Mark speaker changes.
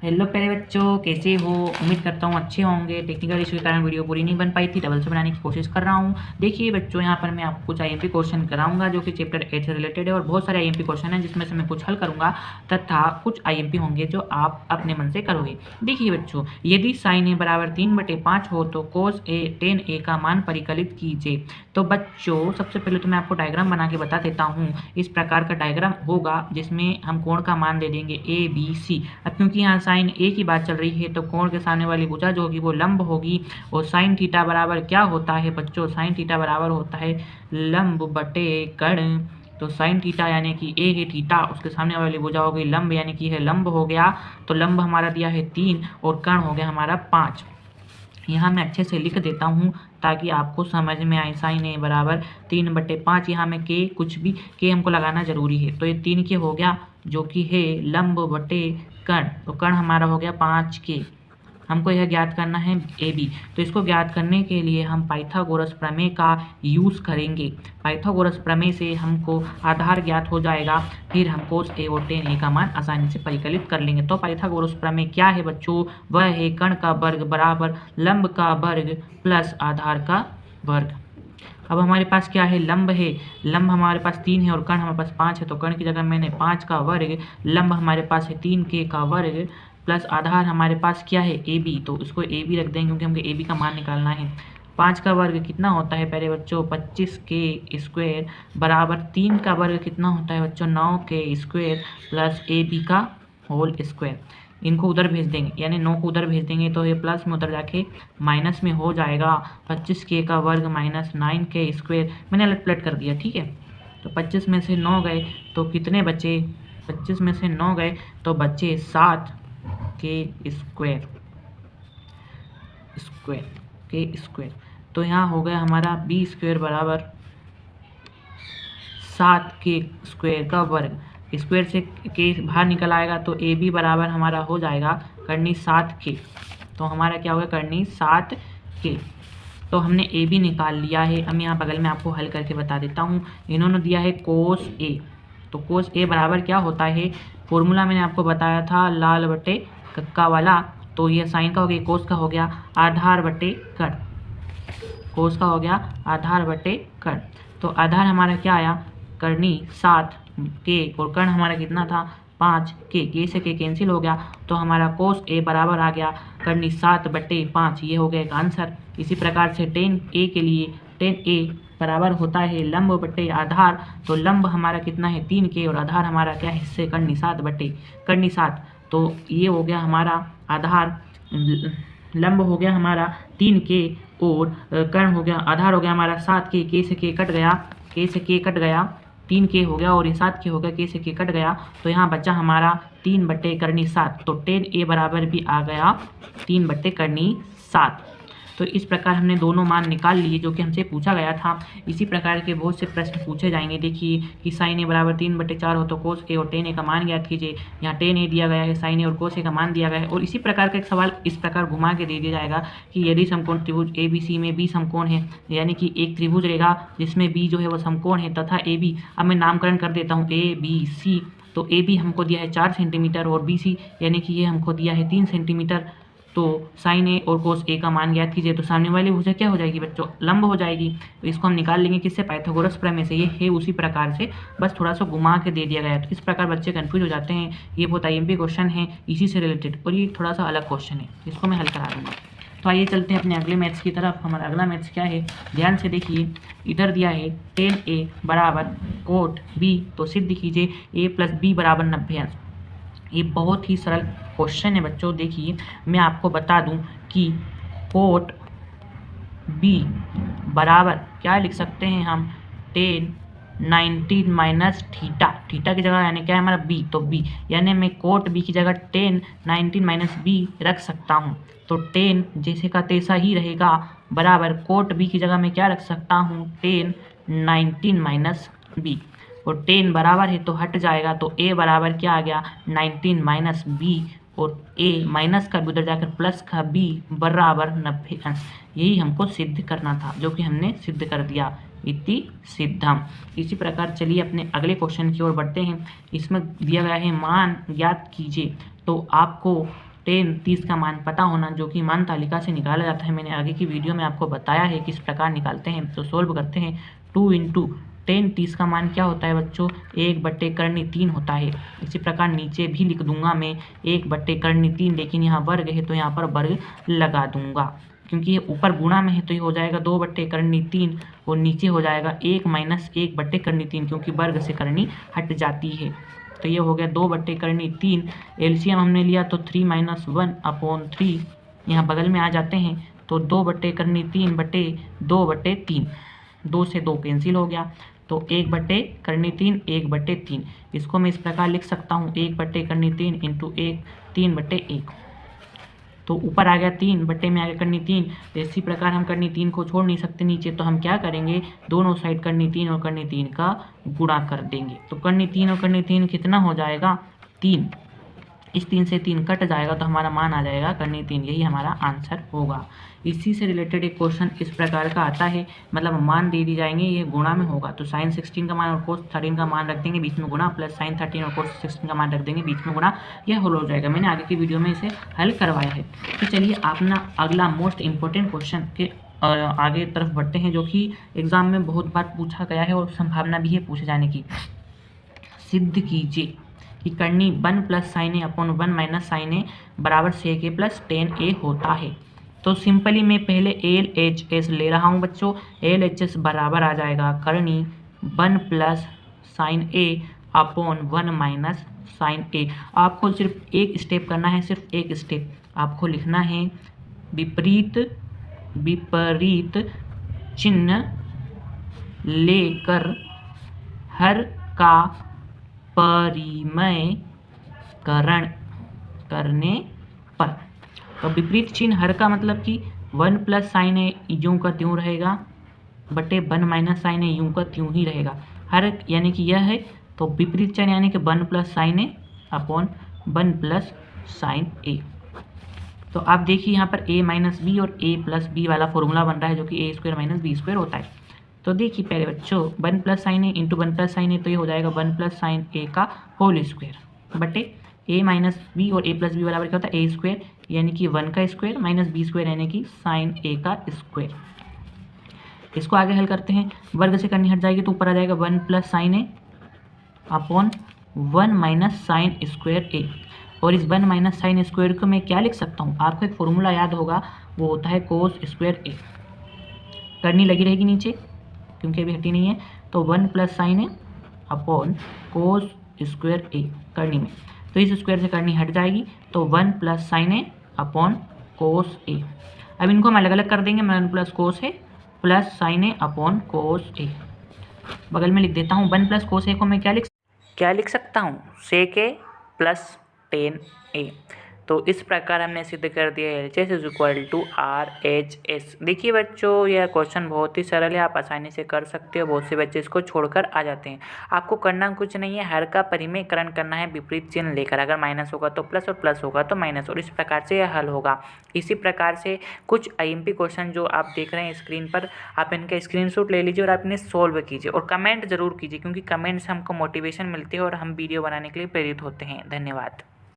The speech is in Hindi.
Speaker 1: हेलो प्यारे बच्चों, कैसे हो? उम्मीद करता हूँ अच्छे होंगे। टेक्निकल इशू के कारण वीडियो पूरी नहीं बन पाई थी, डबल से बनाने की कोशिश कर रहा हूँ। देखिए बच्चों, यहाँ पर मैं आपको कुछ आईएमपी क्वेश्चन कराऊंगा जो कि चैप्टर 8 से रिलेटेड है और बहुत सारे आईएमपी क्वेश्चन हैं जिसमें से मैं कुछ हल करूँगा तथा कुछ आईएमपी होंगे जो आप अपने मन से करोगे। देखिए बच्चों, यदि साइन ए बराबर 3/5 हो तो कोस ए टेन ए का मान परिकलित कीजिए। तो बच्चों, सबसे पहले तो मैं आपको डायग्राम बना के बता देता हूँ। इस प्रकार का डायग्राम होगा जिसमें हम कोण का मान दे देंगे ए बी सी। अब क्योंकि यहाँ साइन ए की बात चल रही है तो कोण के सामने वाली भुजा जो होगी वो लंब होगी। और साइन थीटा बराबर क्या होता है बच्चों? साइन थीटा बराबर होता है लंब बटे कर्ण। तो साइन थीटा यानी कि ए है थीटा, उसके सामने वाली भुजा हो गई लंब यानी कि है लंब हो गया। तो लंब हमारा दिया है 3 और कर्ण हो गया हमारा 5। यहाँ मैं अच्छे से लिख देता हूँ ताकि आपको समझ में आए। साइन ए बराबर 3/5। यहाँ में के कुछ भी के हमको लगाना जरूरी है। तो ये 3 के हो गया जो कि है लंब बटे कर्ण। तो कर्ण हमारा हो गया 5 के। हमको यह ज्ञात करना है ए बी। तो इसको ज्ञात करने के लिए हम पाइथागोरस प्रमेय का यूज़ करेंगे। पाइथागोरस प्रमेय से हमको आधार ज्ञात हो जाएगा, फिर हम कोस ए और टेन ए का मान आसानी से परिकलित कर लेंगे। तो पाइथागोरस प्रमेय क्या है बच्चों? वह है कर्ण का वर्ग बराबर लंब का वर्ग प्लस आधार का वर्ग। अब हमारे पास क्या है? लंब है। लंब हमारे पास 3 है और कर्ण हमारे पास 5 है। तो कर्ण की जगह मैंने 5 का वर्ग, लंब हमारे पास है 3 के का वर्ग प्लस आधार हमारे पास क्या है? A B. तो इसको ए बी रख देंगे क्योंकि हमको ए बी का मान निकालना है। 5 का वर्ग कितना होता है प्यारे बच्चों? 25 के स्क्वायर बराबर 3 का वर्ग कितना होता है बच्चों? 9 के स्क्वायर प्लस ए बी का होल स्क्वायर। इनको उधर भेज देंगे यानी 9 को उधर भेज देंगे तो ये प्लस में उधर जाके माइनस में हो जाएगा। 25 के का वर्ग माइनस 9 के स्क्वायर। मैंने अलट पलट कर दिया, ठीक है। तो 25 में से 9 गए तो कितने बचे? 25 में से 9 गए तो बचे 7 के स्क्वायर स्क्वायर। तो यहाँ हो गया हमारा बी स्क्वायर बराबर 7 के स्क्वायर का वर्ग। स्क्वायर से के बाहर निकल आएगा तो ए बी बराबर हमारा हो जाएगा करनी 7 के। तो हमारा क्या होगा? करनी 7 के। तो हमने ए बी निकाल लिया है। अब यहाँ बगल में आपको हल करके बता देता हूँ। इन्होंने दिया है कोस ए। तो कोस ए बराबर क्या होता है? फॉर्मूला मैंने आपको बताया था लाल बटे कक्का वाला। तो ये साइन का हो गया, कोस का हो गया आधार बटे कर्ण। कोस का हो गया आधार बटे कर्ण। तो आधार हमारा क्या आया? करनी 7 के और कर्ण हमारा कितना था? 5 के से के कैंसिल हो गया। तो हमारा कोस ए बराबर आ गया करनी 7/5। ये हो गया एक आंसर। इसी प्रकार से टेन ए के लिए टेन ए बराबर होता है लंब बटे आधार। तो लंब हमारा कितना है? 3 के और आधार हमारा क्या है? इससे करनी 7/7। तो ये हो गया हमारा आधार। लंब हो गया हमारा 3 के और कर्ण हो गया आधार हो गया हमारा 7 के से के कट गया, के से के कट गया, 3 के हो गया और ये 7 के हो गया, के से के कट गया। तो यहाँ बचा हमारा 3/7। तो टेन ए बराबर भी आ गया 3/7। तो इस प्रकार हमने दोनों मान निकाल लिए जो कि हमसे पूछा गया था। इसी प्रकार के बहुत से प्रश्न पूछे जाएंगे। देखिए कि साइन ए बराबर 3/4 हो तो कोस ए और टेन ए का मान ज्ञात कीजिए। यहाँ टेन ए दिया गया है, साइन ए और कोस ए का मान दिया गया है। और इसी प्रकार का एक सवाल इस प्रकार घुमा के दे दिया जाएगा कि यदि समकोण त्रिभुज ए बी सी में बी समकोण है, यानी कि एक त्रिभुज रहेगा जिसमें बी जो है वो समकोण है तथा ए बी। अब मैं नामकरण कर देता हूँ ए बी सी। तो ए बी हमको दिया है 4 सेंटीमीटर और बी सी यानी कि ये हमको दिया है 3 सेंटीमीटर। तो साइन ए और कोस ए का मान ज्ञात कीजिए। तो सामने वाली भुजा क्या हो जाएगी बच्चों? लंब हो जाएगी। तो इसको हम निकाल लेंगे किससे? पाइथागोरस प्रमेय से। ये है उसी प्रकार से, बस थोड़ा सा घुमा के दे दिया गया है। तो इस प्रकार बच्चे कंफ्यूज हो जाते हैं। ये बहुत आईएमपी क्वेश्चन है इसी से रिलेटेड और ये थोड़ा सा अलग क्वेश्चन है, इसको मैं हल करा दूँगा। तो आइए चलते हैं अपने अगले मैथ्स की तरफ। हमारा अगला मैथ्स क्या है? ध्यान से देखिए। इधर दिया है टेन ए बराबर कोट बी। तो सिद्ध कीजिए ए प्लस बी बराबर 90 अंश। ये बहुत ही सरल क्वेश्चन है बच्चों। देखिए मैं आपको बता दूं कि कोट बी बराबर क्या लिख सकते हैं हम? Ten 90 minus theta. थीटा की जगह यानी क्या है हमारा? बी। तो बी यानी मैं कोट बी की जगह टेन 90 माइनस बी रख सकता हूँ। तो टेन जैसे का तैसा ही रहेगा बराबर कोट बी की जगह मैं क्या रख सकता हूँ? Ten 19 minus B. और 10 बराबर है तो हट जाएगा। तो a बराबर क्या आ गया? 19 माइनस बी। और a माइनस का भी उधर जाकर प्लस का b बराबर 90 अंश। यही हमको सिद्ध करना था जो कि हमने सिद्ध कर दिया। इति सिद्धम। इसी प्रकार चलिए अपने अगले क्वेश्चन की ओर बढ़ते हैं। इसमें दिया गया है मान ज्ञात कीजिए। तो आपको 10 30 का मान पता होना, जो कि मान तालिका से निकाला जाता है। मैंने आगे की वीडियो में आपको बताया है किस प्रकार निकालते हैं। तो सोल्व करते हैं। 2 × 10 30 का मान क्या होता है बच्चों, 1/3 होता है। इसी प्रकार नीचे भी लिख दूंगा मैं 1/3, लेकिन यहाँ वर्ग है तो यहाँ पर वर्ग लगा दूंगा, क्योंकि ये ऊपर गुणा में है तो ये हो जाएगा 2/3 और नीचे हो जाएगा 1 - 1/3, क्योंकि वर्ग से करनी हट जाती है। तो ये हो गया 2/3। एलसीएम हमने लिया तो 3 - 1/3, यहाँ बगल में आ जाते हैं तो 2/3/2/3, 2 से 2 कैंसिल हो गया तो 1/3 1/3। इसको मैं इस प्रकार लिख सकता हूँ 1/3 इंटू 1 3/1। तो ऊपर आ गया 3, बट्टे में आ गया करनी 3। तो इसी प्रकार हम करनी 3 को छोड़ नहीं सकते नीचे, तो हम क्या करेंगे, दोनों साइड करनी 3 और करनी 3 का गुणा कर देंगे। तो करनी 3 और करनी 3 कितना हो जाएगा, 3। इस 3 से 3 कट जाएगा तो हमारा मान आ जाएगा करनी 3, यही हमारा आंसर होगा। इसी से रिलेटेड एक क्वेश्चन इस प्रकार का आता है, मतलब मान दे दी जाएंगे, ये गुणा में होगा तो sin 16 का मान और cos 13 का मान रख देंगे बीच में गुणा, प्लस sin 13 और cos 16 का मान रख देंगे बीच में गुणा, यह हल हो जाएगा। मैंने आगे की वीडियो में इसे हल करवाया है। तो चलिए अपना अगला मोस्ट इंपॉर्टेंट क्वेश्चन के आगे तरफ बढ़ते हैं, जो कि एग्जाम में बहुत बार पूछा गया है और संभावना भी है पूछे जाने की। सिद्ध कीजिए कि करनी 1 + sin a / 1 - sin a बराबर sec a + tan a होता है। तो सिंपली मैं पहले LHS ले रहा हूँ बच्चों। LHS बराबर आ जाएगा करनी 1 + sin a / 1 - sin a। आपको सिर्फ एक स्टेप करना है, सिर्फ एक स्टेप आपको लिखना है, विपरीत चिन्ह लेकर हर का परिमयकरण करने पर। तो विपरीत चिन्ह हर का मतलब कि 1 + sin a यूं का त्यों रहेगा बटे 1 - sin a यूं का त्यों ही रहेगा। हर यानी कि यह है, तो विपरीत चिन्ह यानी कि 1 + sin a / 1 + sin a। तो आप देखिए यहाँ पर a - b और a + b वाला फॉर्मूला बन रहा है, जो कि a² - b² होता है। तो देखिए पहले बच्चों 1 + sin a × 1 + sin a, तो ये हो जाएगा 1 + sin a का होल स्क्वायर बटे a - b और a + b बराबर क्या होता है a², यानी कि 1 का स्क्वायर - b² यानी कि sin a का स्क्वायर। इसको आगे हल करते हैं, वर्ग से करनी हट जाएगी तो ऊपर आ जाएगा 1 + sin a / 1 - sin² a। और इस 1 - sin² को मैं क्या लिख सकता हूँ, आपको एक फॉर्मूला याद होगा, वो होता है cos² a। करनी लगी रहेगी नीचे क्योंकि अभी हटी नहीं है, तो 1 + sin a / cos² a करनी में, तो इस स्क्वायर से करनी हट जाएगी तो 1 + sin a / cos a। अब इनको हम अलग अलग कर देंगे, 1 + cos a + sin a / cos a। बगल में लिख देता हूँ 1 + cos a को मैं क्या लिख सकता हूँ, sec a + tan a। तो इस प्रकार हमने सिद्ध कर दिया LHS = RHS। देखिए बच्चों यह क्वेश्चन बहुत ही सरल है, आप आसानी से कर सकते हो, बहुत से बच्चे इसको छोड़कर आ जाते हैं। आपको करना कुछ नहीं है, हर का परिमयकरण करना है विपरीत चिन्ह लेकर, अगर माइनस होगा तो प्लस और प्लस होगा तो माइनस, और इस प्रकार से यह हल होगा। इसी प्रकार से कुछ IMP क्वेश्चन जो आप देख रहे हैं स्क्रीन पर, आप इनका स्क्रीनशॉट ले लीजिए और आप इन्हें सॉल्व कीजिए और कमेंट जरूर कीजिए, क्योंकि कमेंट से हमको मोटिवेशन मिलती है और हम वीडियो बनाने के लिए प्रेरित होते हैं। धन्यवाद।